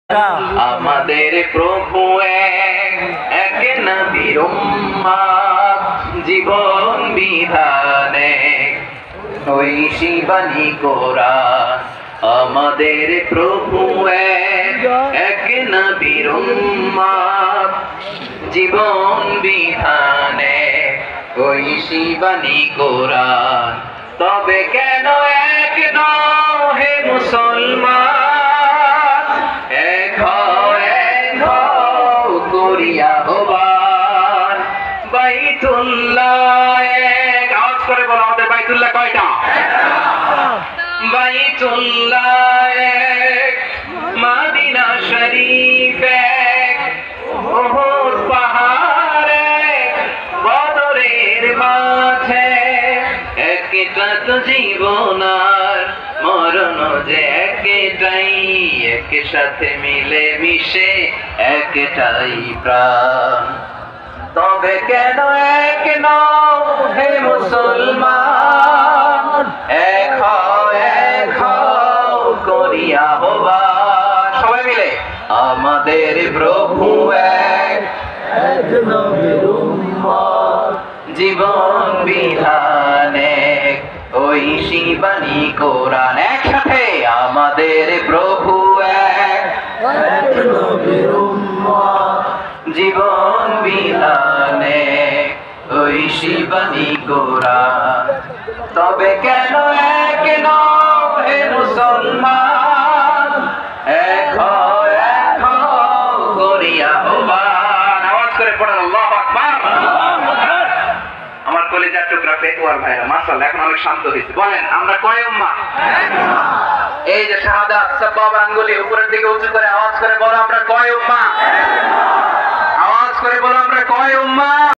আমাদের প্রভু এক নবীর উম্মত, জীবন বিধানে ঐশী বাণী কোরআন। আমাদের প্রভু এক নবীর উম্মত, জীবন বিধানে ঐশী বাণী কোরআন। তবে কেন এক নও হে মুসলমান, এক হও করিয়া আহ্বান। বাইতুল্লাহ এক, আওয়াজ করে বলো আমাদের বাইতুল্লাহ কয়টা? বাইতুল্লাহ এক, মদিনা শরীফ এক, উহুদ পাহাড় এক, বদরের মাঠে একটা তো জীবন আর মরণ যে একটাই, একসাথে মিলে মিশে একটাই প্রাণ। তবে কেন এক নও হে মুসলমান, এক হও করিয়া আহ্বান। সবাই মিলে আমাদের প্রভু এক নবীর উম্মত, জীবন বিধানে ঐশী বাণী কোরআন। একসাথে আমাদের প্রভু এক নবীর উম্মত, জীবন বিধানে ঐশী বাণী কোরআন। তবে কেন এক নও হে মুসলমান, এক হও করিয়া আহ্বান। আওয়াজ করে পড়েন আল্লাহু আকবার। আমার কলিজার টুকরা পেটুয়ার ভাইরা মাশাআল্লাহ এখন অনেক শান্ত হয়েছে। বলেন আমরা কয় উম্মাহ? এই যে শাহাদাত সাবাবা আঙ্গুলি উপরের দিকে উঁচু করে আওয়াজ করে বলো আমরা কয় উম্মাহ? আওয়াজ করে বলো আমরা কয় উম্মাহ?